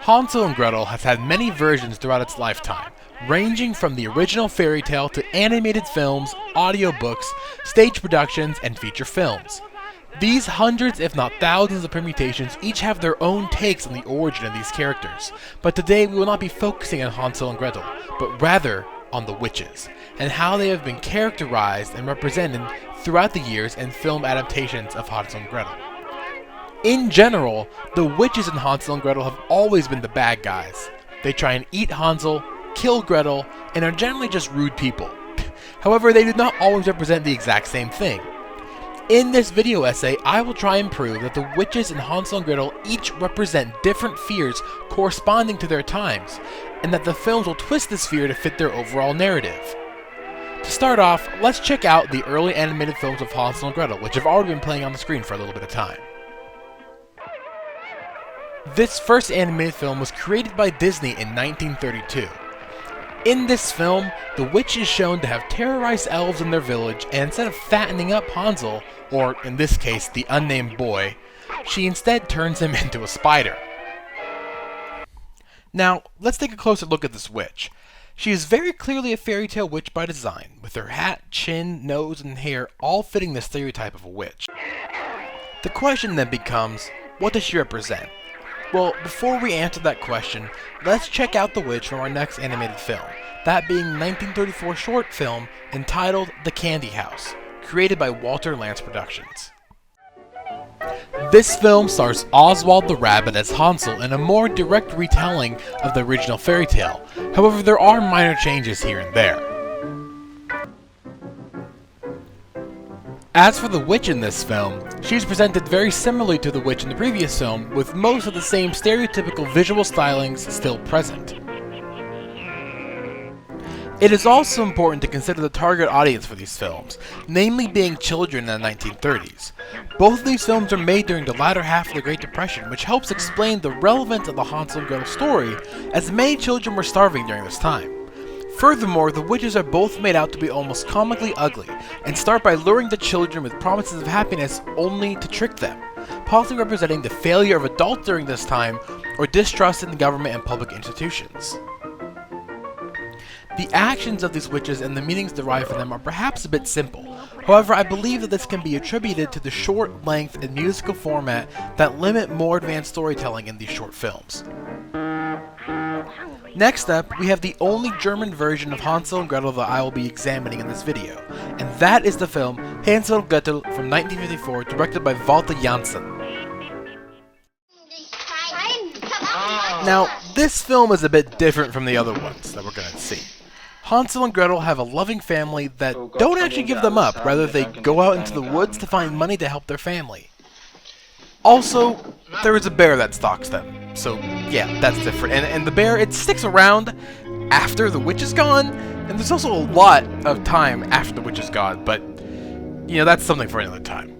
Hansel and Gretel has had many versions throughout its lifetime, ranging from the original fairy tale to animated films, audiobooks, stage productions, and feature films. These hundreds, if not thousands of permutations each have their own takes on the origin of these characters, but today we will not be focusing on Hansel and Gretel, but rather on the witches, and how they have been characterized and represented throughout the years in film adaptations of Hansel and Gretel. In general, the witches in Hansel and Gretel have always been the bad guys. They try and eat Hansel, kill Gretel, and are generally just rude people. However, they do not always represent the exact same thing. In this video essay, I will try and prove that the witches in Hansel and Gretel each represent different fears corresponding to their times, and that the films will twist this fear to fit their overall narrative. To start off, let's check out the early animated films of Hansel and Gretel, which have already been playing on the screen for a little bit of time. This first animated film was created by Disney in 1932. In this film, the witch is shown to have terrorized elves in their village, and instead of fattening up Hansel, or in this case, the unnamed boy, she instead turns him into a spider. Now, let's take a closer look at this witch. She is very clearly a fairy tale witch by design, with her hat, chin, nose, and hair all fitting the stereotype of a witch. The question then becomes, what does she represent? Well, before we answer that question, let's check out the witch from our next animated film, that being 1934 short film entitled The Candy House, created by Walter Lantz Productions. This film stars Oswald the Rabbit as Hansel in a more direct retelling of the original fairy tale. However, there are minor changes here and there. As for the witch in this film, she is presented very similarly to the witch in the previous film, with most of the same stereotypical visual stylings still present. It is also important to consider the target audience for these films, namely being children in the 1930s. Both of these films are made during the latter half of the Great Depression, which helps explain the relevance of the Hansel and Gretel story, as many children were starving during this time. Furthermore, the witches are both made out to be almost comically ugly, and start by luring the children with promises of happiness only to trick them, possibly representing the failure of adults during this time, or distrust in the government and public institutions. The actions of these witches and the meanings derived from them are perhaps a bit simple. However, I believe that this can be attributed to the short length and musical format that limit more advanced storytelling in these short films. Next up, we have the only German version of Hansel and Gretel that I will be examining in this video, and that is the film Hansel and Gretel from 1954, directed by Walter Janssen. Now, this film is a bit different from the other ones that we're going to see. Hansel and Gretel have a loving family that don't actually give them up, rather they go out into the woods to find money to help their family. Also, there is a bear that stalks them. So, yeah, that's different. And the bear, it sticks around after the witch is gone, and there's also a lot of time after the witch is gone, but, you know, that's something for another time.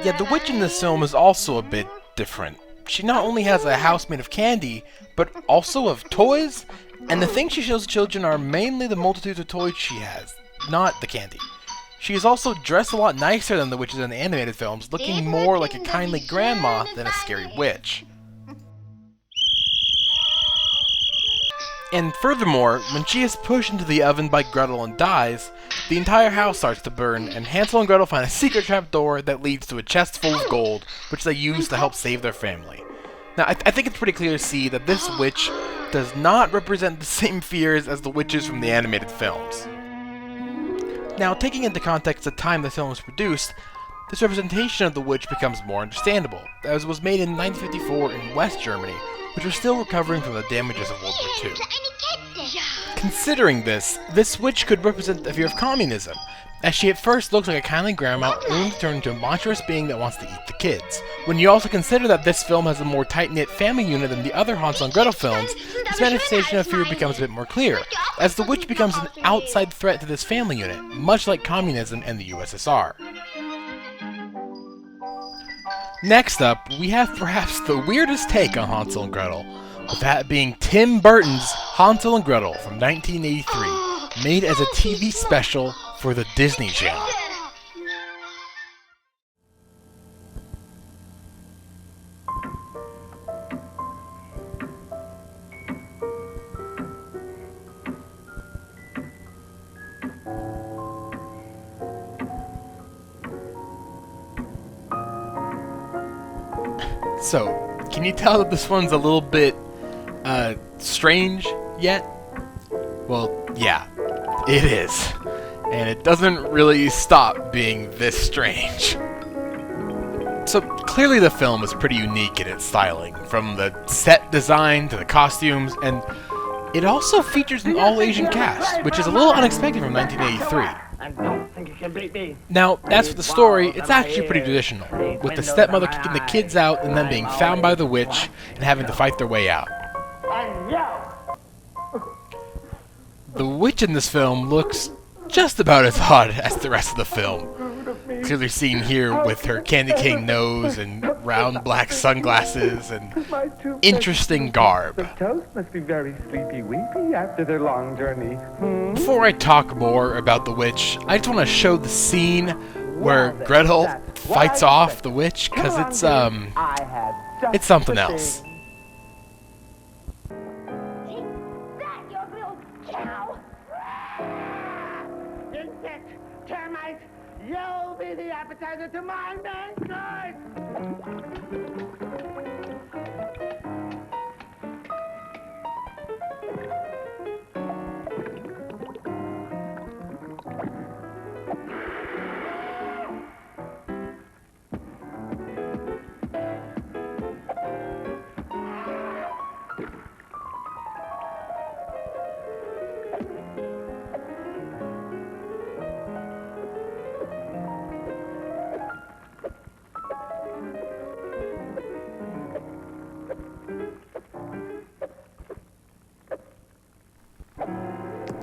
Yeah, the witch in this film is also a bit different. She not only has a house made of candy, but also of toys, and the things she shows the children are mainly the multitudes of toys she has, not the candy. She is also dressed a lot nicer than the witches in the animated films, looking more like a kindly grandma than a scary witch. And furthermore, when she is pushed into the oven by Gretel and dies, the entire house starts to burn, and Hansel and Gretel find a secret trapdoor that leads to a chest full of gold, which they use to help save their family. Now, I think it's pretty clear to see that this witch does not represent the same fears as the witches from the animated films. Now, taking into context the time the film was produced, this representation of the witch becomes more understandable, as it was made in 1954 in West Germany, which was still recovering from the damages of World War II. Considering this witch could represent the fear of communism, as she at first looks like a kindly grandma only to turn into a monstrous being that wants to eat the kids. When you also consider that this film has a more tight-knit family unit than the other Hansel and Gretel films, this manifestation of fear becomes a bit more clear, as the witch becomes an outside threat to this family unit, much like communism and the USSR. Next up, we have perhaps the weirdest take on Hansel and Gretel, with that being Tim Burton's Hansel and Gretel from 1983, made as a TV special for the Disney Channel. So, can you tell that this one's a little bit, strange yet? Well, yeah, it is. And it doesn't really stop being this strange. So, clearly the film is pretty unique in its styling, from the set design to the costumes, and it also features an all-Asian cast, which is a little unexpected from 1983. Now, as for the story, it's actually pretty traditional, with the stepmother kicking the kids out and then being found by the witch and having to fight their way out. The witch in this film looks just about as odd as the rest of the film. Clearly seen here with her candy cane nose and round black sunglasses and interesting garb. The toast must be very sleepy weepy after their long journey. Before I talk more about the witch, I just want to show the scene where Gretel fights off the witch, because it's something else. Insect, termite, you'll be the appetizer to my mankind!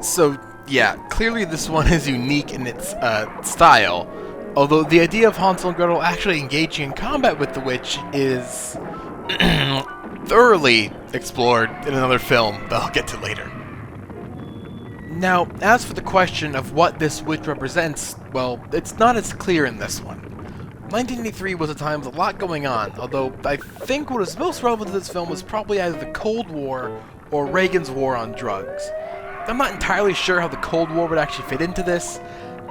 So, yeah, clearly this one is unique in its style, although the idea of Hansel and Gretel actually engaging in combat with the witch is thoroughly explored in another film that I'll get to later. Now, as for the question of what this witch represents, well, it's not as clear in this one. 1983 was a time with a lot going on, although I think what is most relevant to this film was probably either the Cold War or Reagan's war on drugs. I'm not entirely sure how the Cold War would actually fit into this,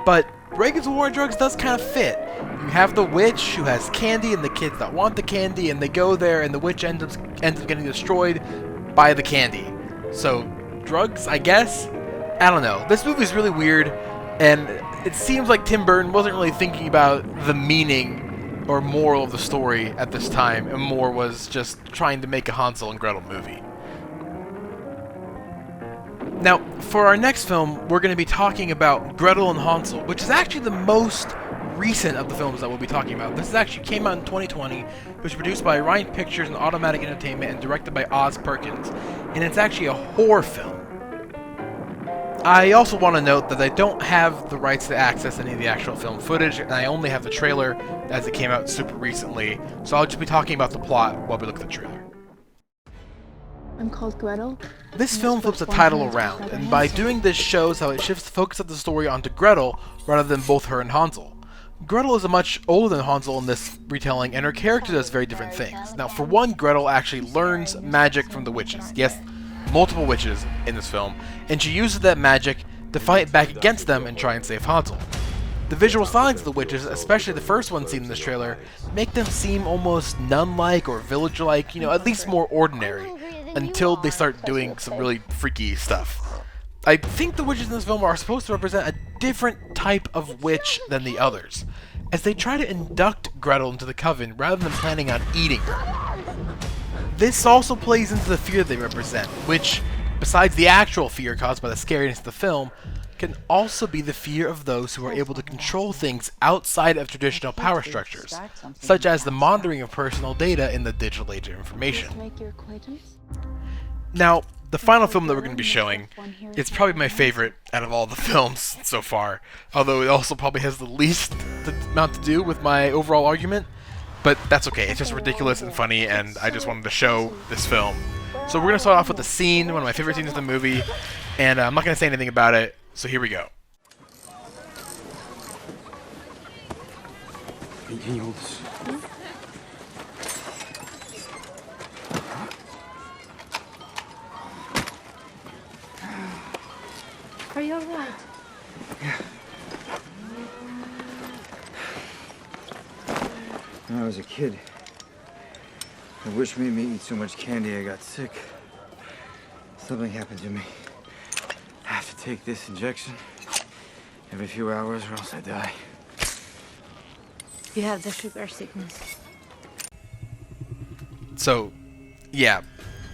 but Reagan's war on drugs does kind of fit. You have the witch who has candy and the kids that want the candy, and they go there and the witch ends up getting destroyed by the candy. So, drugs, I guess? I don't know. This movie's really weird, and it seems like Tim Burton wasn't really thinking about the meaning or moral of the story at this time, and more was just trying to make a Hansel and Gretel movie. Now, for our next film, we're going to be talking about Gretel and Hansel, which is actually the most recent of the films that we'll be talking about. This actually came out in 2020. It was produced by Ryan Pictures and Automatic Entertainment and directed by Oz Perkins, and it's actually a horror film. I also want to note that I don't have the rights to access any of the actual film footage, and I only have the trailer as it came out super recently, so I'll just be talking about the plot while we look at the trailer. I'm called Gretel. This film flips the title around, and by doing this shows how it shifts the focus of the story onto Gretel rather than both her and Hansel. Gretel is much older than Hansel in this retelling, and her character does very different things. Now, for one, Gretel actually learns magic from the witches. Yes, multiple witches in this film, and she uses that magic to fight back against them and try and save Hansel. The visual signs of the witches, especially the first one seen in this trailer, make them seem almost nun-like or village-like, at least more ordinary, until they start doing some really freaky stuff. I think the witches in this film are supposed to represent a different type of witch than the others, as they try to induct Gretel into the coven rather than planning on eating her. This also plays into the fear they represent, which, besides the actual fear caused by the scariness of the film, can also be the fear of those who are able to control things outside of traditional power structures, such as the monitoring of personal data in the digital age of information. Now, the final film that we're going to be showing is probably my favorite out of all the films so far, although it also probably has the least amount to do with my overall argument, but that's okay. It's just ridiculous and funny, and I just wanted to show this film. So we're going to start off with the scene, one of my favorite scenes of the movie, and I'm not going to say anything about it, so here we go. Can you hold this? Are you alright? Yeah. When I was a kid, I wish me eating too much candy I got sick. Something happened to me. I have to take this injection every few hours or else I die. You have the sugar sickness. So, yeah,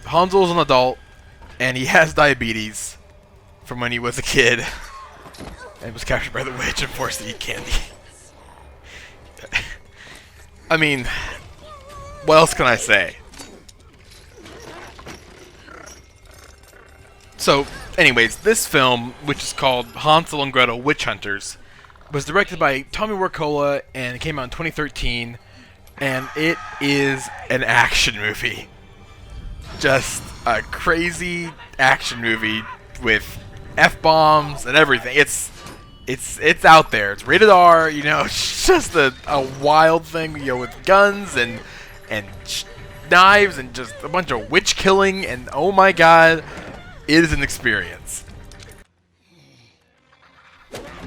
Hansel's an adult, and he has diabetes from when he was a kid, and was captured by the witch and forced to eat candy. I mean, what else can I say? So, anyways, this film, which is called Hansel and Gretel Witch Hunters, was directed by Tommy Wirkola, and it came out in 2013, and it is an action movie. Just a crazy action movie with F-bombs and everything. It's out there. It's rated R, you know. It's just a wild thing, you know, with guns and knives and just a bunch of witch killing, and oh my god, it is an experience.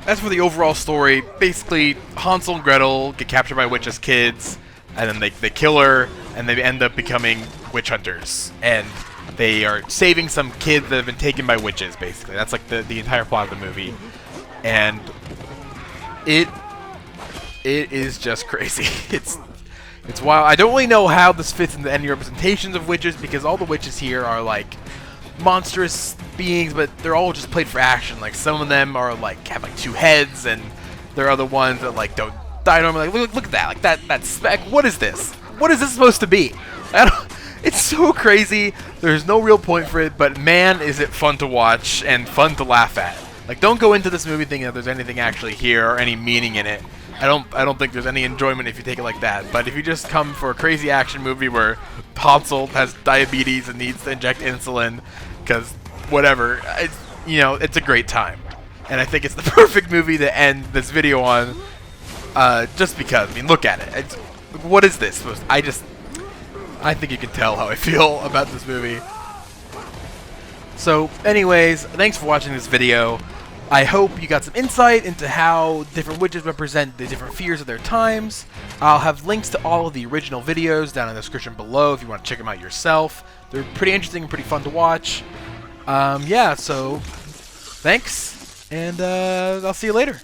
As for the overall story, basically Hansel and Gretel get captured by a witch as kids, and then they kill her, and they end up becoming witch hunters, and they are saving some kids that have been taken by witches. Basically, that's like the entire plot of the movie, and it is just crazy. It's wild. I don't really know how this fits into any representations of witches, because all the witches here are like monstrous beings, but they're all just played for action. Like, some of them are like have like 2 heads, and there are other ones that like don't die normally. Like, look at that, like that speck. What is this? What is this supposed to be? It's so crazy. There's no real point for it, but man, is it fun to watch and fun to laugh at. Like, don't go into this movie thinking that there's anything actually here or any meaning in it. I don't think there's any enjoyment if you take it like that. But if you just come for a crazy action movie where Hansel has diabetes and needs to inject insulin, because whatever, it's a great time. And I think it's the perfect movie to end this video on, just because. I mean, look at it. What is this? I think you can tell how I feel about this movie. So, anyways, thanks for watching this video. I hope you got some insight into how different witches represent the different fears of their times. I'll have links to all of the original videos down in the description below if you want to check them out yourself. They're pretty interesting and pretty fun to watch. Yeah, so thanks, and I'll see you later.